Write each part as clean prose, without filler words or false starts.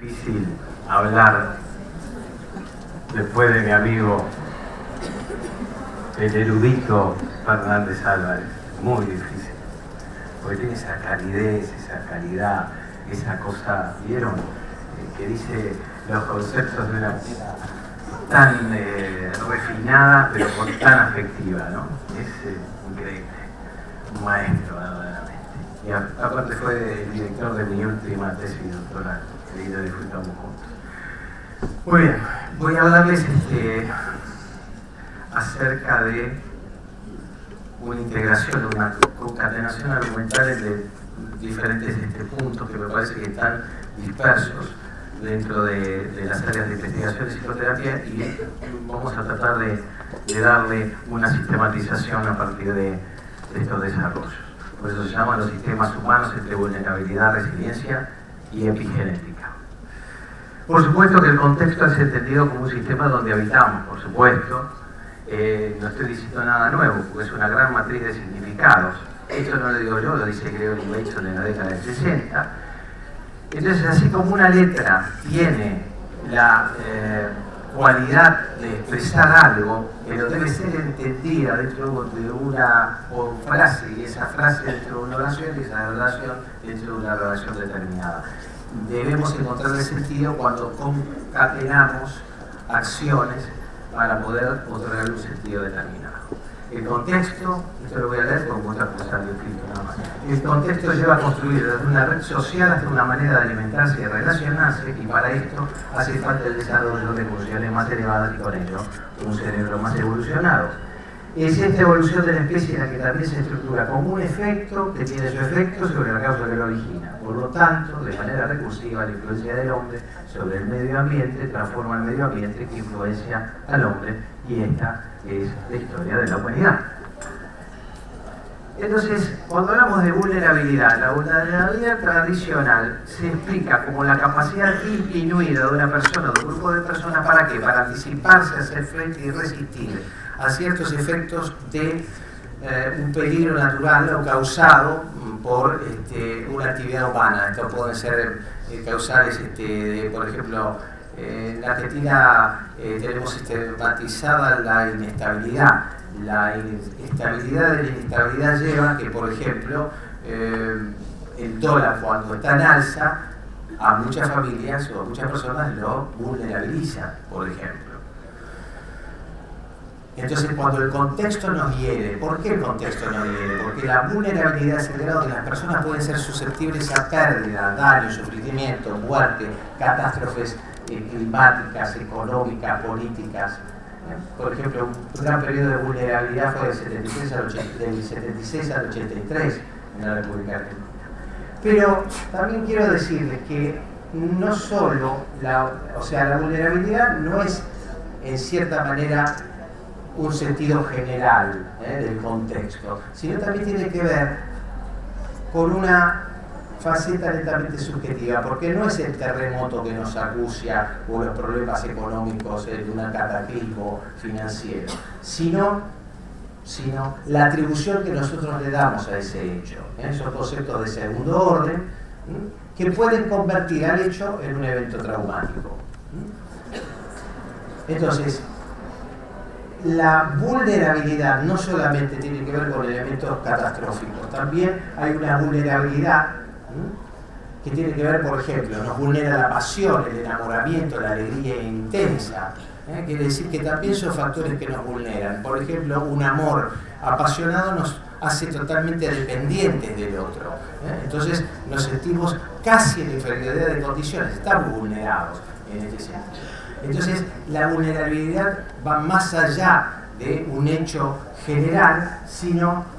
difícil hablar después de mi amigo el erudito Fernández Álvarez. Muy difícil, porque tiene esa calidez, esa calidad, esa cosa, ¿vieron? Que dice los conceptos de una manera tan refinada, pero tan afectiva, ¿no? Es increíble, un maestro, verdaderamente. Y aparte fue el director de mi última tesis doctoral, que lo disfrutamos juntos. Muy bien, voy a hablarles acerca de una integración, una concatenación argumental de diferentes puntos que me parece que están dispersos dentro de las áreas de investigación de psicoterapia, y vamos a tratar de darle una sistematización a partir de estos desarrollos. Por eso se llaman los sistemas humanos entre vulnerabilidad, resiliencia y epigenética. Por supuesto que el contexto es entendido como un sistema donde habitamos, por supuesto. No estoy diciendo nada nuevo, porque es una gran matriz de significados. Esto no lo digo yo, lo dice Gregory Bateson en la década del 60. Entonces, así como una letra tiene la cualidad de expresar algo, pero debe ser entendida dentro de una frase, y esa frase dentro de una oración, y esa oración dentro de una relación determinada. Debemos encontrar el sentido cuando concatenamos acciones para poder otorgar un sentido determinado. El contexto, esto lo voy a leer con mucha cosa de escrito nada más. El contexto lleva a construir desde una red social hasta una manera de alimentarse y de relacionarse, y para esto hace falta el desarrollo de funciones más elevadas y con ello un cerebro más evolucionado. Es esta evolución de la especie la que también se estructura como un efecto que tiene su efecto sobre la causa que lo origina. Por lo tanto, de manera recursiva, la influencia del hombre sobre el medio ambiente transforma el medio ambiente que influencia al hombre, y esta es la historia de la humanidad. Entonces, cuando hablamos de vulnerabilidad, la vulnerabilidad tradicional se explica como la capacidad disminuida de una persona o de un grupo de personas, ¿para qué? Para anticiparse, hacer frente y resistir a ciertos efectos de un peligro natural o causado por una actividad humana. Esto pueden ser causales, por ejemplo, en la Argentina tenemos matizada la inestabilidad. La estabilidad de la inestabilidad lleva que, por ejemplo, el dólar, cuando está en alza, a muchas familias o a muchas personas lo vulnerabiliza, por ejemplo. Entonces, cuando el contexto nos hiere, ¿por qué el contexto nos hiere? Porque la vulnerabilidad es el grado que las personas pueden ser susceptibles a pérdida, daño, sufrimiento, muerte, catástrofes climáticas, económicas, políticas. Por ejemplo, un gran periodo de vulnerabilidad fue del 76 al 83 en la República Argentina. Pero también quiero decirles que no solo la vulnerabilidad no es en cierta manera un sentido general del contexto, sino también tiene que ver con una faceta netamente subjetiva, porque no es el terremoto que nos acucia o los problemas económicos de un cataclismo financiero, sino la atribución que nosotros le damos a ese hecho. Esos conceptos de segundo orden que pueden convertir al hecho en un evento traumático. Entonces, la vulnerabilidad no solamente tiene que ver con elementos catastróficos, también hay una vulnerabilidad que tiene que ver, por ejemplo, nos vulnera la pasión, el enamoramiento, la alegría intensa. Quiere decir que también son factores que nos vulneran. Por ejemplo, un amor apasionado nos hace totalmente dependientes del otro. Entonces nos sentimos casi en inferioridad de condiciones, estamos vulnerados en este sentido. Entonces, la vulnerabilidad va más allá de un hecho general, sino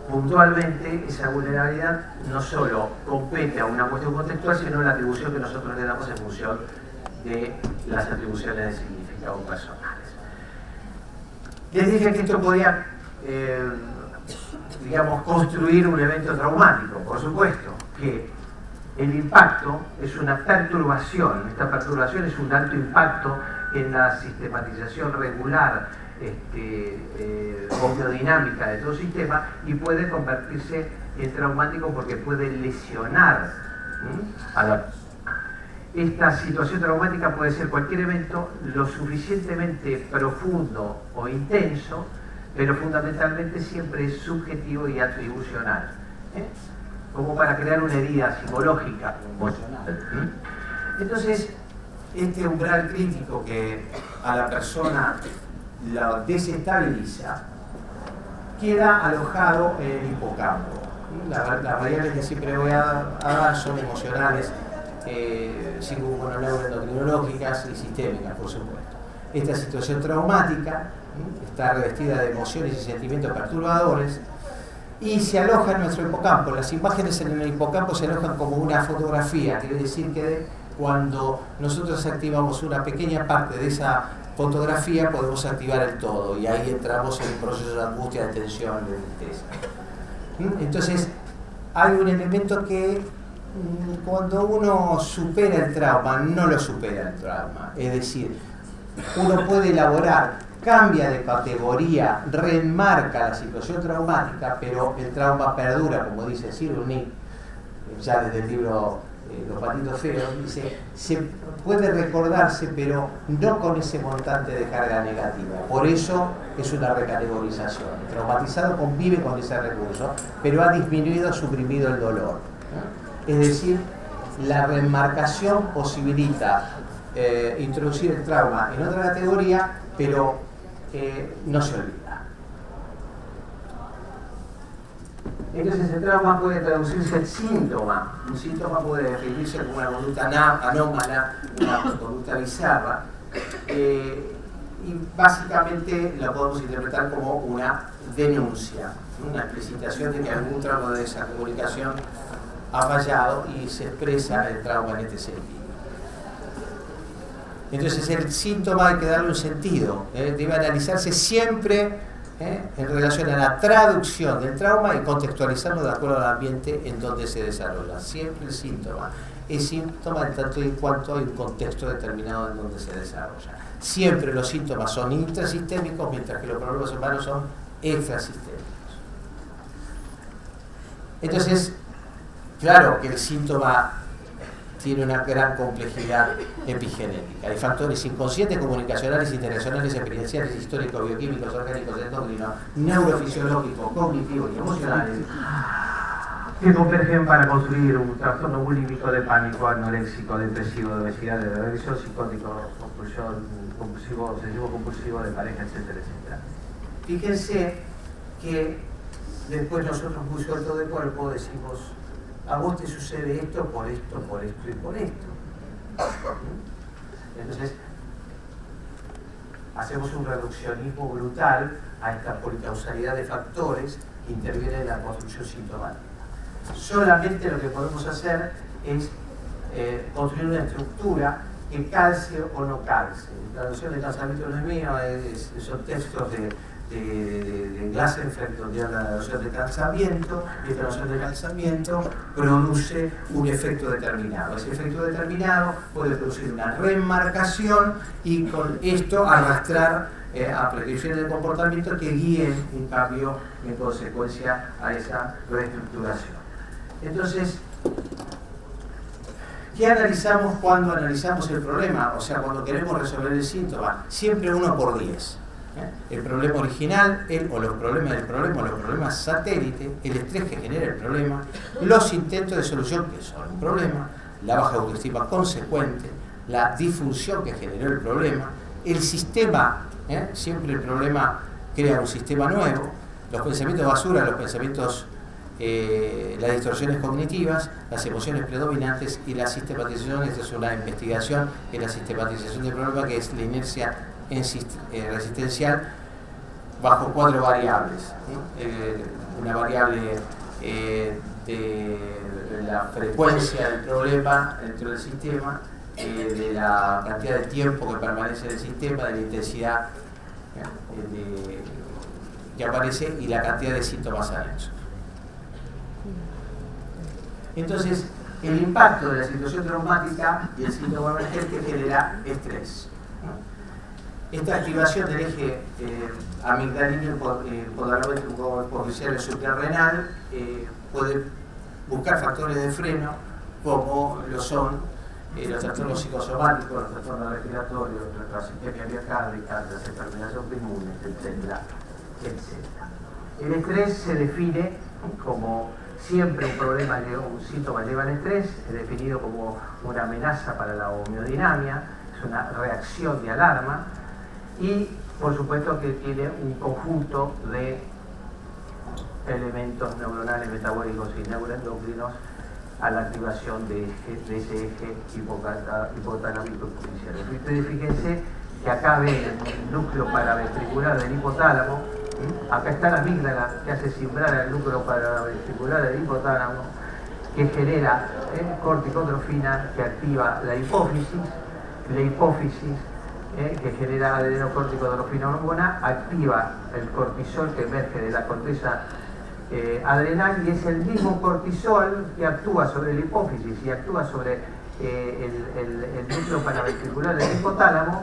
puntualmente esa vulnerabilidad no solo compete a una cuestión contextual, sino la atribución que nosotros le damos en función de las atribuciones de significado personales. Les dije que esto podía, construir un evento traumático. Por supuesto que el impacto es una perturbación. Esta perturbación es un alto impacto en la sistematización regular biodinámica de todo sistema, y puede convertirse en traumático porque puede lesionar a la... esta situación traumática puede ser cualquier evento lo suficientemente profundo o intenso, pero fundamentalmente siempre es subjetivo y atribucional, como para crear una herida psicológica, emocional. Entonces, este umbral crítico que a la persona la desestabiliza queda alojado en el hipocampo. Las variables que siempre voy a dar son emocionales, psiconeuroendocrinológicas y sistémicas, por supuesto. Esta situación traumática está revestida de emociones y sentimientos perturbadores y se aloja en nuestro hipocampo. Las imágenes en el hipocampo se alojan como una fotografía, quiere decir que cuando nosotros activamos una pequeña parte de esa fotografía podemos activar el todo y ahí entramos en un proceso de angustia, de tensión, de tristeza. Entonces hay un elemento que cuando uno supera el trauma, no lo supera el trauma, es decir, uno puede elaborar, cambia de categoría, reenmarca la situación traumática, pero el trauma perdura, como dice Cyrulnik, ya desde el libro Los patitos feos, dice, se puede recordarse, pero no con ese montante de carga negativa. Por eso es una recategorización. El traumatizado convive con ese recurso, pero ha disminuido, suprimido el dolor. Es decir, la remarcación posibilita introducir el trauma en otra categoría, pero no se olvida. Entonces el trauma puede traducirse en síntoma. Un síntoma puede definirse como una conducta anómala, una conducta bizarra, y básicamente lo podemos interpretar como una denuncia, una explicitación de que algún tramo de esa comunicación ha fallado y se expresa el trauma en este sentido. Entonces el síntoma hay que darle un sentido, debe analizarse siempre en relación a la traducción del trauma y contextualizarlo de acuerdo al ambiente en donde se desarrolla. Siempre el síntoma es síntoma en tanto y en cuanto hay un contexto determinado en donde se desarrolla. Siempre los síntomas son intrasistémicos, mientras que los problemas humanos son extrasistémicos. Entonces, claro que el síntoma tiene una gran complejidad epigenética. Hay factores inconscientes, comunicacionales, interaccionales, experienciales, históricos, bioquímicos, orgánicos, endocrinos, neurofisiológicos, cognitivos y emocionales que convergen para construir un trastorno bulímico, de pánico, anoréxico, depresivo, de obesidad, de regresión psicótico, compulsivo, obsesivo compulsivo, de pareja, etcétera, etcétera. Fíjense que después nosotros muy sueltos de cuerpo decimos: a vos te sucede esto, por esto, por esto y por esto. Entonces, hacemos un reduccionismo brutal a esta policausalidad de factores que intervienen en la construcción sintomática. Solamente lo que podemos hacer es construir una estructura que calce o no calce. La traducción de calzamiento no es mío, son textos de Glassenfeld, donde habla de la noción de calzamiento, y esta noción de calzamiento produce un efecto determinado. Ese efecto determinado puede producir una remarcación y con esto arrastrar a prescripciones de comportamiento que guíen un cambio en consecuencia a esa reestructuración. Entonces, ¿qué analizamos cuando analizamos el problema? O sea, cuando queremos resolver el síntoma, siempre 1 por 10. El problema original, los problemas del problema, los problemas satélite, el estrés que genera el problema, los intentos de solución que son un problema, la baja autoestima consecuente, la disfunción que generó el problema, el sistema, siempre el problema crea un sistema nuevo, los pensamientos basura, los pensamientos, las distorsiones cognitivas, las emociones predominantes y la sistematización. Esta es una investigación en la sistematización del problema, que es la inercia resistencial bajo 4 variables. Una variable de la frecuencia del problema dentro del sistema, de la cantidad de tiempo que permanece en el sistema, de la intensidad que aparece y la cantidad de síntomas anexos. Entonces, el impacto de la situación traumática y el síntoma emergente genera estrés. Esta activación del eje amigdalino hipotálamo hipofisial suprarrenal puede buscar factores de freno, como lo son los trastornos psicosomáticos, los trastornos respiratorios, la sistemia cardíaca, las enfermedades autoinmunes, etcétera, etcétera. El estrés se define como siempre un problema, un síntoma lleva al estrés, es definido como una amenaza para la homeodinamia, es una reacción de alarma y por supuesto que tiene un conjunto de elementos neuronales, metabólicos y neuroendocrinos a la activación de ese eje hipotalámico hipofisial. Ustedes fíjense que acá ven el núcleo paraventricular del hipotálamo, acá está la amígdala que hace cimbrar el núcleo paraventricular del hipotálamo, que genera corticotrofina que activa la hipófisis que genera adenocorticotrofina hormona, activa el cortisol que emerge de la corteza adrenal y es el mismo cortisol que actúa sobre la hipófisis y actúa sobre el núcleo paraventricular del hipotálamo,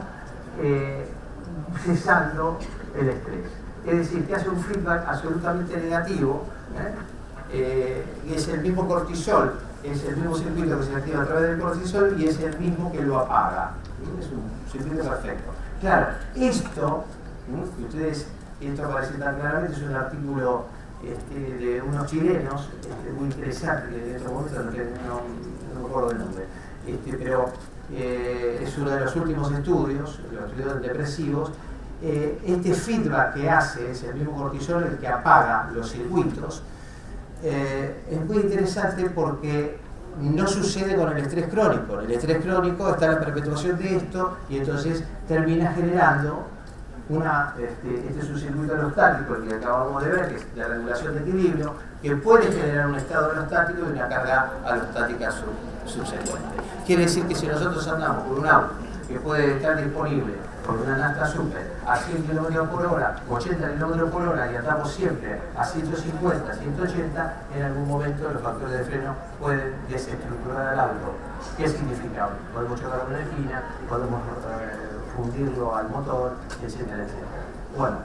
cesando el estrés. Es decir, que hace un feedback absolutamente negativo, y es el mismo cortisol, es el mismo circuito que se activa a través del cortisol y es el mismo que lo apaga. Es un circuito perfecto. Claro, esto, que ustedes, esto aparece tan claramente, es un artículo de unos chilenos muy interesante, que en este momento no me acuerdo el nombre, pero es uno de los últimos estudios, los estudios depresivos. Este feedback que hace es el mismo cortisol el que apaga los circuitos. Es muy interesante porque no sucede con el estrés crónico. En el estrés crónico está la perpetuación de esto y entonces termina generando este es un circuito alostático, el que acabamos de ver, que es la regulación de equilibrio, que puede generar un estado alostático y una carga alostática subsecuente. Quiere decir que si nosotros andamos por un auto que puede estar disponible con una nafta super a 100 km por hora, 80 km por hora y andamos siempre a 150, 180, en algún momento los factores de freno pueden desestructurar al auto. ¿Qué significa? Podemos chocar una esquina, podemos fundirlo al motor, etcétera, etcétera. Bueno,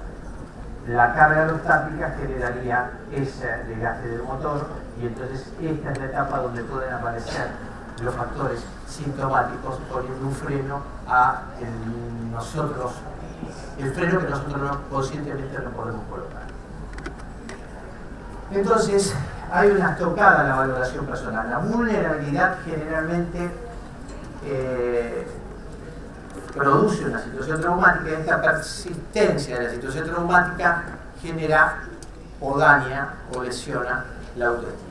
la carga alostática generaría ese desgaste del motor y entonces esta es la etapa donde pueden aparecer los factores sintomáticos poniendo un freno a el freno que nosotros conscientemente no podemos colocar. Entonces, hay una estocada en la valoración personal. La vulnerabilidad generalmente produce una situación traumática y esta persistencia de la situación traumática genera o daña o lesiona la autoestima.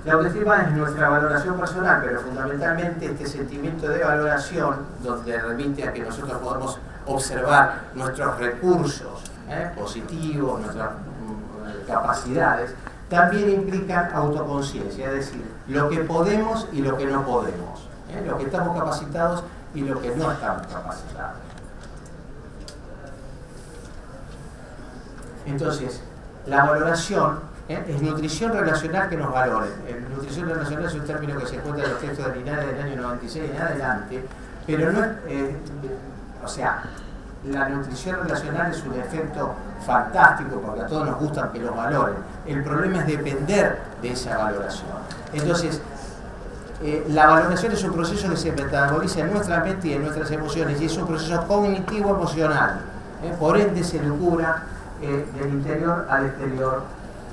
La autoestima es nuestra valoración personal, pero fundamentalmente este sentimiento de valoración, donde remite a que nosotros podemos observar nuestros recursos positivos, nuestras capacidades, también implican autoconciencia, es decir, lo que podemos y lo que no podemos, lo que estamos capacitados y lo que no estamos capacitados. Entonces, la valoración es nutrición relacional que nos valore. Nutrición relacional es un término que se encuentra en los textos de Linares del año 96 en adelante, pero no o sea, la nutrición relacional es un efecto fantástico porque a todos nos gusta que los valoren. El problema es depender de esa valoración. Entonces, la valoración es un proceso que se metaboliza en nuestra mente y en nuestras emociones y es un proceso cognitivo-emocional. Por ende se locura del interior al exterior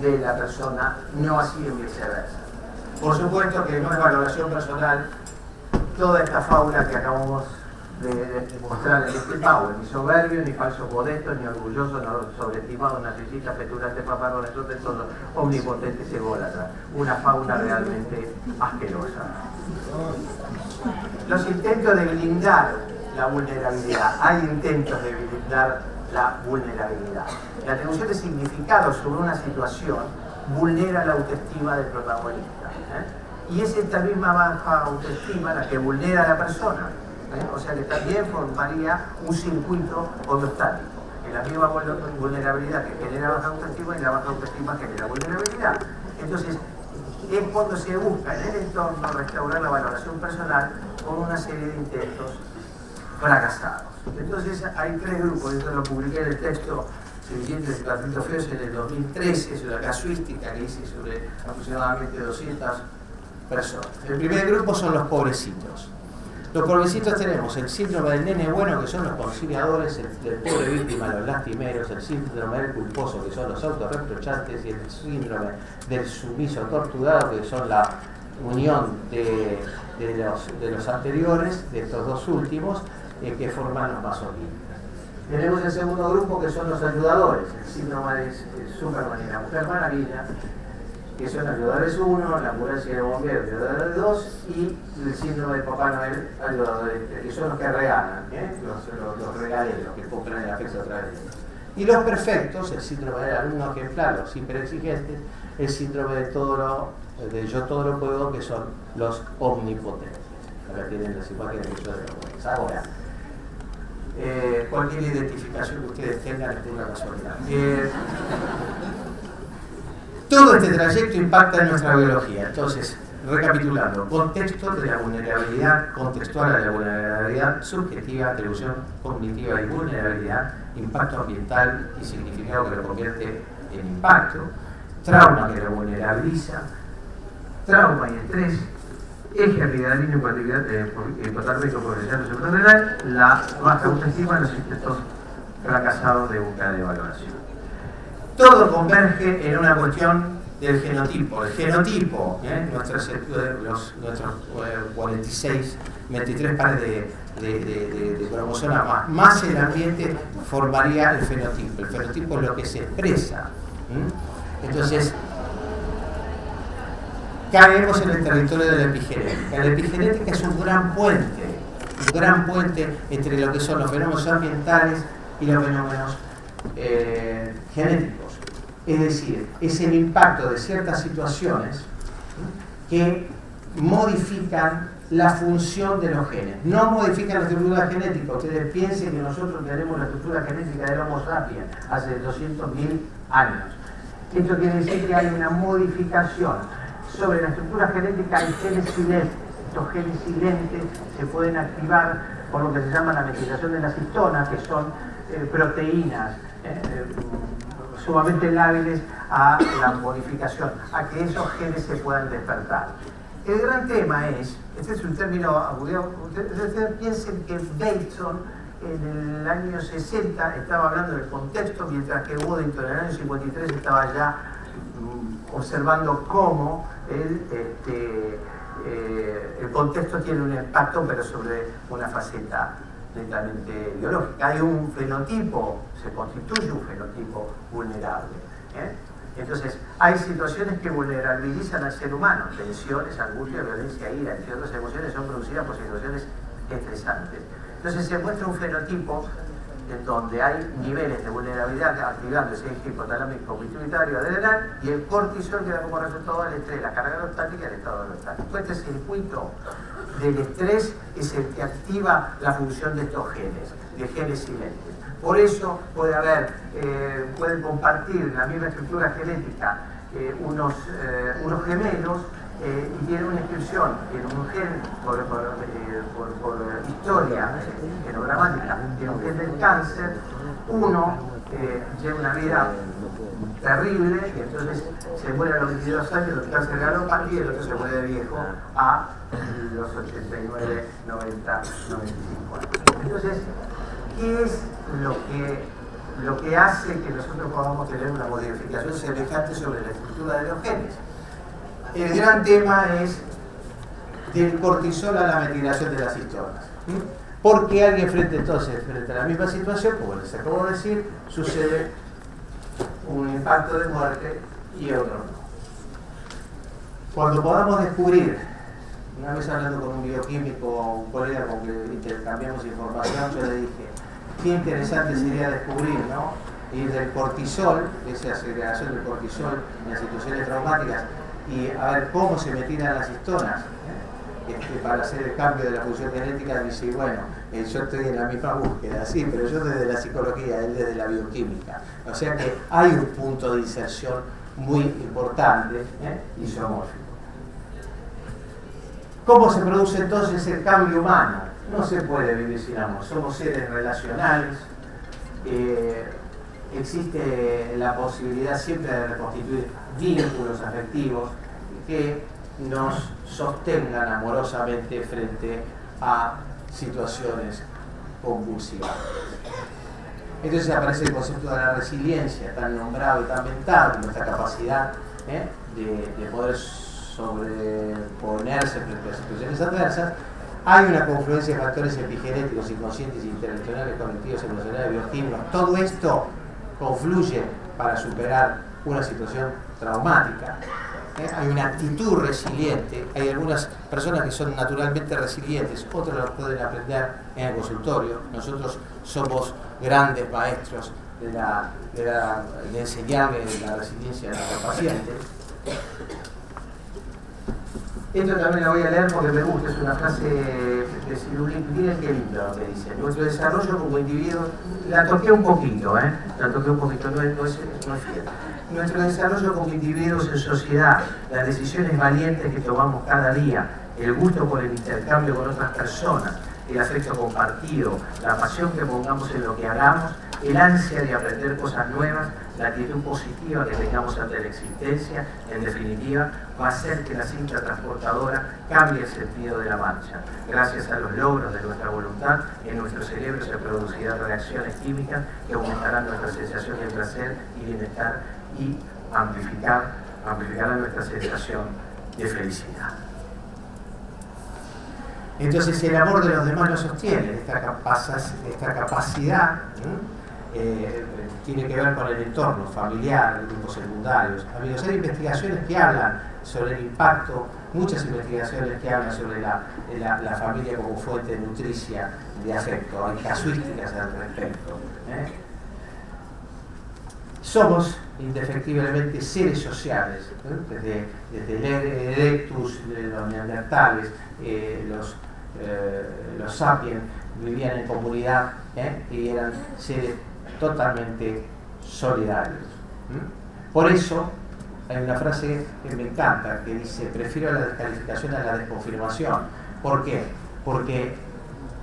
de la persona, no así en viceversa. Por supuesto que no es valoración personal toda esta fábula que acabamos de mostrar en este power, ni soberbio, ni falso modesto, ni orgulloso, ni sobreestimado, narcisista, petulante, paparrón, sobre todo omnipotente, ególatra. Una fábula realmente asquerosa. Los intentos de blindar la vulnerabilidad. Hay intentos de blindar la vulnerabilidad. La atribución de significado sobre una situación vulnera la autoestima del protagonista. Y es esta misma baja autoestima la que vulnera a la persona. O sea que también formaría un circuito homeostático. En la misma vulnerabilidad que genera baja autoestima y la baja autoestima genera vulnerabilidad. Entonces, es cuando se busca en el entorno restaurar la valoración personal con una serie de intentos fracasados. Entonces, hay tres grupos. Yo lo publiqué en el texto suficiente de Patricio Fios en el 2013, sobre la casuística que hice sobre aproximadamente 200 personas. El primer grupo son los pobrecitos. Los pobrecitos tenemos el síndrome del nene bueno, que son los conciliadores, el del pobre víctima, los lastimeros, el síndrome del culposo, que son los autorreprochantes, y el síndrome del sumiso torturado, que son la unión de los anteriores, de estos dos últimos, que forman los masoquistas. Tenemos el segundo grupo, que son los ayudadores, el síndrome de Superman y la Mujer Maravilla, que son ayudadores 1, la ambulancia de bomberos, ayudadores 2, y el síndrome de Papá Noel, ayudadores 3, que son los que regalan, los regaleros que compran el afecto otra vez. Y los perfectos, el síndrome del alumno ejemplar, los hiperexigentes, el síndrome de yo todo lo puedo, que son los omnipotentes. Acá tienen las imágenes que yo de ahora. Cualquier identificación que ustedes tengan es una casualidad. Todo este trayecto impacta en nuestra biología. Entonces, recapitulando, contexto de la vulnerabilidad, contextual de la vulnerabilidad, subjetiva, atribución cognitiva y vulnerabilidad, impacto ambiental y significado que lo convierte en impacto, trauma que lo vulnerabiliza, trauma y estrés, eje adrenalina hipotalamico progresión suprarrenal, la baja autoestima en los intentos fracasados de búsqueda de valoración. Todo converge en una cuestión del genotipo. El genotipo, nuestros 46, 23 pares de cromosomas más el ambiente formaría el fenotipo. El fenotipo es lo que se expresa. Entonces, caemos en el territorio de la epigenética. La epigenética es un gran puente entre lo que son los fenómenos ambientales y los fenómenos genéticos. Es decir, es el impacto de ciertas situaciones que modifican la función de los genes. No modifican la estructura genética. Ustedes piensen que nosotros tenemos la estructura genética del Homo sapiens hace 200.000 años. Esto quiere decir que hay una modificación. Sobre la estructura genética hay genes silentes. Estos genes silentes se pueden activar por lo que se llama la metilación de las histonas, que son proteínas sumamente lábiles a la modificación, a que esos genes se puedan despertar. El gran tema es, este es un término, ustedes piensen que Bateson en el año 60 estaba hablando del contexto, mientras que Waddington en el año 53 estaba ya observando cómo el contexto tiene un impacto, pero sobre una faceta netamente biológica. Hay un fenotipo, se constituye un fenotipo vulnerable. Entonces, hay situaciones que vulnerabilizan al ser humano. Tensiones, angustia, violencia, ira, entre otras emociones son producidas por situaciones estresantes. Entonces, se muestra un fenotipo en donde hay niveles de vulnerabilidad activando ese eje hipotalámico pituitario adrenal, y el cortisol que da como resultado el estrés, la carga alostática y el estado alostático. Este circuito del estrés es el que activa la función de estos genes, de genes silentes. Por eso pueden compartir la misma estructura genética unos gemelos, y tienen una inscripción en un gen por historia genogramática, tiene un gen del cáncer. Uno lleva una vida terrible y entonces se muere a los 22 años del cáncer galopante, y el otro se muere de viejo a los 89, 90, 95 años. Entonces, ¿qué es lo que hace que nosotros podamos tener una modificación semejante sobre la estructura de los genes? El gran tema es del cortisol a la metilación de las histonas. Porque alguien frente a la misma situación, como les acabo de decir, sucede un impacto de muerte y otro no. Cuando podamos descubrir, una vez hablando con un bioquímico o un colega con que intercambiamos información, yo le dije, qué interesante sería descubrir, ¿no? Ir del cortisol, esa segregación del cortisol en las situaciones traumáticas, y a ver cómo se metilan las histonas para hacer el cambio de la función genética. Dice, bueno, yo estoy en la misma búsqueda, sí, pero yo desde la psicología, él desde la bioquímica. O sea que hay un punto de inserción muy importante, isomórfico. ¿Cómo se produce entonces el cambio humano? No se puede vivir sin amor, somos seres relacionales. Existe la posibilidad siempre de reconstituir vínculos afectivos que nos sostengan amorosamente frente a situaciones convulsivas. Entonces aparece el concepto de la resiliencia, tan nombrado y tan mentado, nuestra capacidad de poder sobreponerse frente a situaciones adversas. Hay una confluencia de factores epigenéticos, inconscientes, intelectuales, cognitivos, emocionales, bioquímicos. Todo esto confluye para superar una situación traumática. Hay una actitud resiliente. Hay algunas personas que son naturalmente resilientes, otras lo pueden aprender en el consultorio. Nosotros somos grandes maestros de enseñarle la resiliencia a nuestros pacientes. Esto también la voy a leer porque me gusta, es una frase de Cyrulnik. Miren qué lindo lo que dice. Nuestro desarrollo como individuo, la toqué un poquito, no es fiel. Nuestro desarrollo como individuos en sociedad, las decisiones valientes que tomamos cada día, el gusto por el intercambio con otras personas, el afecto compartido, la pasión que pongamos en lo que hagamos, el ansia de aprender cosas nuevas, la actitud positiva que tengamos ante la existencia, en definitiva, va a hacer que la cinta transportadora cambie el sentido de la marcha. Gracias a los logros de nuestra voluntad, en nuestro cerebro se producirán reacciones químicas que aumentarán nuestra sensación de placer y bienestar y amplificarán nuestra sensación de felicidad. Entonces el amor de los demás nos sostiene, esta capacidad tiene que ver con el entorno familiar, grupos secundarios. Hay investigaciones que hablan sobre el impacto, muchas investigaciones que hablan sobre la familia como fuente nutricia de afecto, hay casuísticas al respecto. Somos indefectiblemente seres sociales, desde el Erectus, de los neandertales, los sapiens vivían en comunidad y eran seres totalmente solidarios. Por eso hay una frase que me encanta que dice: prefiero la descalificación a la desconfirmación. ¿Por qué? Porque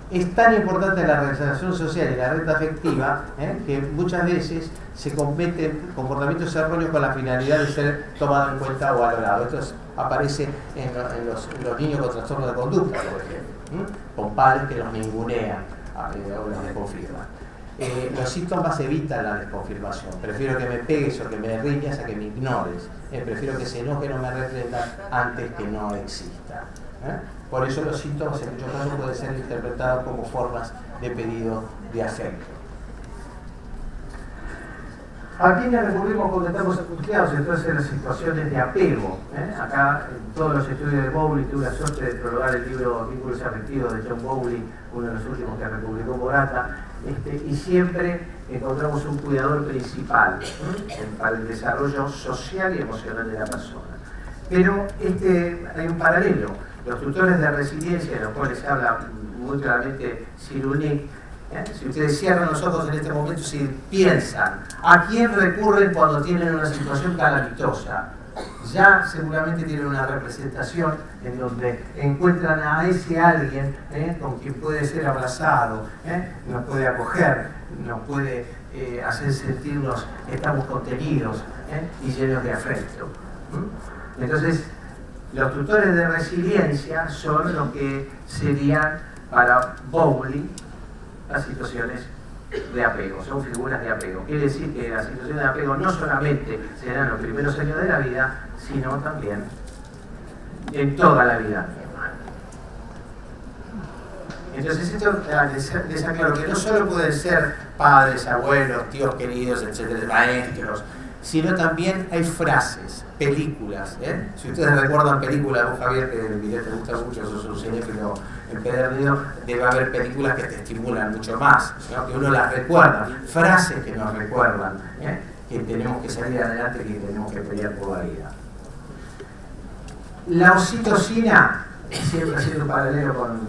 es tan importante la realización social y la renta afectiva que muchas veces se cometen comportamientos erróneos con la finalidad de ser tomado en cuenta o valorado. Esto aparece en los niños con trastorno de conducta, por ejemplo, con padres que los ningunean o los desconfirman. Los síntomas evitan la desconfirmación. Prefiero que me pegues o que me riñas a que me ignores. Prefiero que se enoje o no me reprendan antes que no exista. Por eso los síntomas en muchos casos pueden ser interpretados como formas de pedido de afecto. ¿A quiénes recurrimos cuando estamos angustiados? Entonces, en las situaciones de apego. Acá, en todos los estudios de Bowley, tuve la suerte de prologar el libro Vínculos Afectivos de John Bowley, uno de los últimos que republicó Morata, y siempre encontramos un cuidador principal para el desarrollo social y emocional de la persona. Pero hay un paralelo. Los tutores de resiliencia, de los cuales habla muy claramente Cyrulnik, si ustedes cierran los ojos en este momento y piensan a quién recurren cuando tienen una situación calamitosa, ya seguramente tienen una representación en donde encuentran a ese alguien con quien puede ser abrazado, nos puede acoger, nos puede hacer sentirnos que estamos contenidos y llenos de afecto. Entonces, los tutores de resiliencia son lo que serían para Bowley las situaciones de apego, son figuras de apego. Quiere decir que las situaciones de apego no solamente serán los primeros años de la vida, sino también en toda la vida. Entonces esto les aclaro que no solo pueden ser padres, abuelos, tíos queridos, etcétera, maestros, sino también hay frases, películas. Si ustedes recuerdan películas, vos Javier, que el video te gusta mucho, sos un cinéfilo empedernido, debe haber películas que te estimulan mucho más, ¿no? Que uno las recuerda, frases que nos recuerdan, que tenemos que salir adelante, que tenemos que pelear por la vida. La oxitocina, siempre haciendo un paralelo con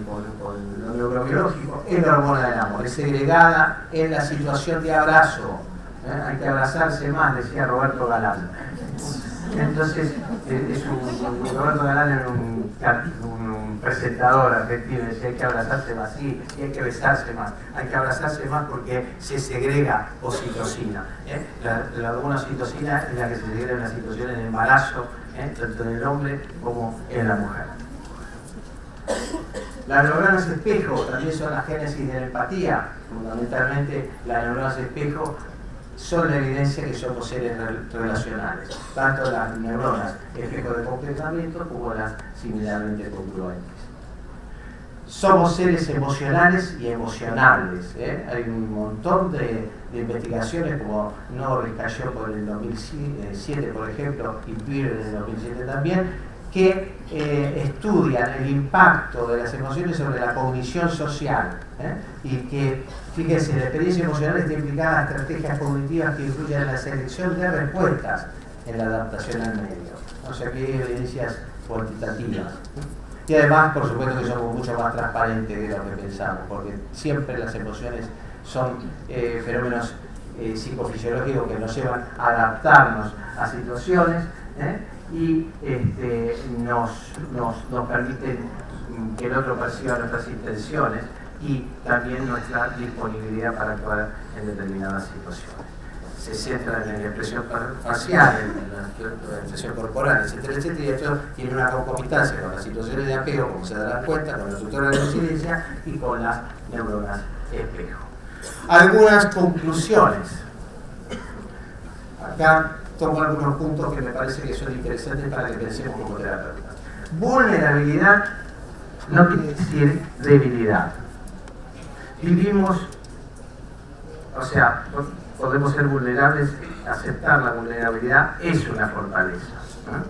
lo neurobiológico, es la hormona del amor, es segregada en la situación de abrazo. Hay que abrazarse más, decía Roberto Galán. Entonces, Roberto Galán en un presentadora, efectivamente, si hay que abrazarse más, sí, y hay que besarse más, hay que abrazarse más porque se segrega oxitocina. La hormona oxitocina es la que se segrega en la situación en el embarazo, tanto en el hombre como en la mujer. Las neuronas espejo también son la génesis de la empatía. Fundamentalmente, las neuronas espejo son la evidencia que somos seres relacionales, tanto las neuronas espejo de completamiento como las similarmente congruentes. Somos seres emocionales y emocionables. Hay un montón de investigaciones, como Norris cayó por el 2007, por ejemplo, y Peer en el 2007 también, que estudian el impacto de las emociones sobre la cognición social, y que, fíjense, la experiencia emocional está implicada en estrategias cognitivas que influyen en la selección de respuestas en la adaptación al medio. O sea que hay evidencias cuantitativas. Y además, por supuesto que somos mucho más transparentes de lo que pensamos, porque siempre las emociones son fenómenos psicofisiológicos que nos llevan a adaptarnos a situaciones, y nos permiten que el otro perciba nuestras intenciones y también nuestra disponibilidad para actuar en determinadas situaciones. Se centran en la expresión facial, en la expresión corporal, etcétera, etcétera, y esto tiene una concomitancia con las situaciones de apego, como se darán cuenta, con la estructura de resiliencia y con las neuronas espejo. Algunas conclusiones. Acá tomo algunos puntos que me parece que son interesantes para que pensemos como terapeutas. Vulnerabilidad no quiere decir debilidad. Vivimos, o sea, podemos ser vulnerables, aceptar la vulnerabilidad es una fortaleza, ¿no?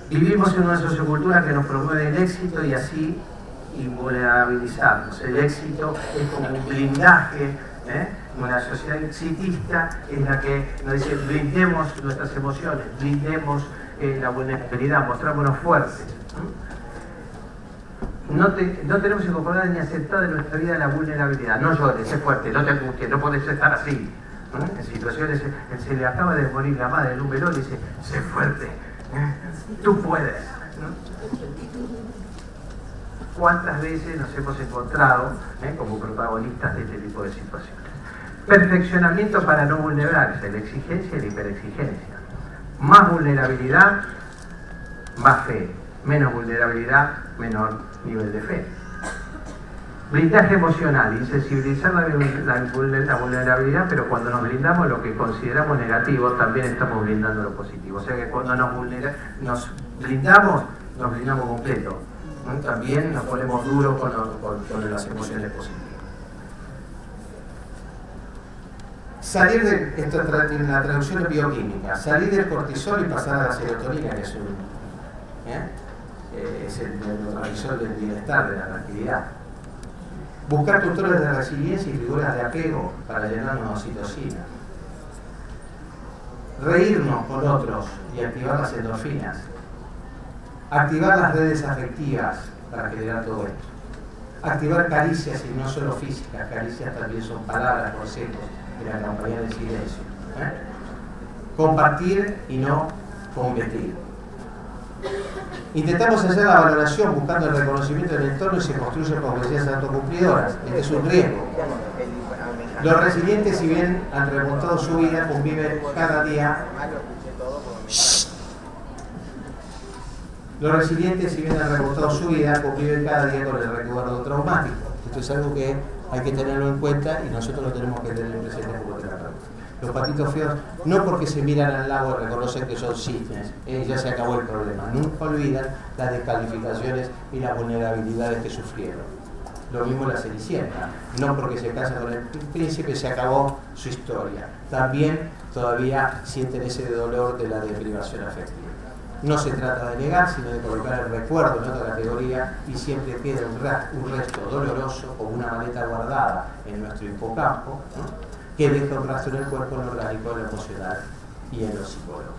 Vivimos en una sociocultura que nos promueve el éxito y así invulnerabilizarnos. El éxito es como un blindaje, una sociedad exitista es la que nos dice blindemos nuestras emociones, blindemos la vulnerabilidad, mostrámonos fuertes. No tenemos que incorporar ni aceptar en nuestra vida la vulnerabilidad. No llores, sé fuerte, no te angusties, no podés estar así. En situaciones, se le acaba de morir la madre en un velorio y dice, sé fuerte, tú puedes. ¿Cuántas veces nos hemos encontrado como protagonistas de este tipo de situaciones? Perfeccionamiento para no vulnerarse, la exigencia y la hiperexigencia. Más vulnerabilidad, más fe. Menos vulnerabilidad, menor nivel de fe. Blindaje emocional, insensibilizar la vulnerabilidad, pero cuando nos blindamos lo que consideramos negativo, también estamos blindando lo positivo. O sea que cuando nos blindamos completo. También nos ponemos duros con las emociones positivas. Salir de, esto tiene una traducción bioquímica, salir del cortisol y pasar a la serotonina, que es el neurotransmisor del bienestar, de la tranquilidad. Buscar tutores de resiliencia y figuras de apego para llenarnos de oxitocina. Reírnos con otros y activar las endorfinas. Activar las redes afectivas para generar todo esto. Activar caricias y no solo físicas, caricias también son palabras, consejos que la acompañan del silencio. Compartir y no competir. Intentamos hacer la valoración buscando el reconocimiento del entorno y se construyen profecías autocumplidoras. Este es un riesgo. Los resilientes, si bien han remontado su vida, conviven cada día. Los resilientes, si bien han remontado su vida, conviven cada día con el recuerdo traumático. Esto es algo que hay que tenerlo en cuenta y nosotros lo tenemos que tener presente como terapeutas. Los patitos feos, no porque se miran al lago reconocen que son cisnes, ya se acabó el problema. Nunca olvidan las descalificaciones y las vulnerabilidades que sufrieron. Lo mismo la Cenicienta, no porque se casa con el príncipe se acabó su historia. También todavía sienten ese dolor de la deprivación afectiva. No se trata de negar, sino de colocar el recuerdo en otra categoría y siempre queda un resto doloroso como una maleta guardada en nuestro hipocampo, ¿no? Que deja un rastro en el cuerpo, en lo orgánico, en lo emocional y en lo psicológico.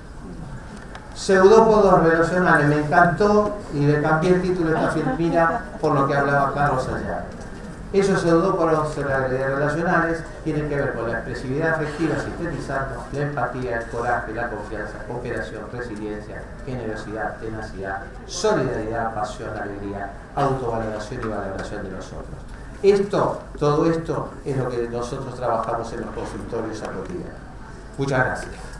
Pseudópodos relacionales, me encantó y le cambié el título de esta filmina por lo que hablaba Carlos allá. Esos dos por 11 habilidades relacionales tienen que ver con la expresividad afectiva, sintetizando, la empatía, el coraje, la confianza, cooperación, resiliencia, generosidad, tenacidad, solidaridad, pasión, alegría, autovaloración y valoración de los otros. Todo esto es lo que nosotros trabajamos en los consultorios a cotidiano. Muchas gracias.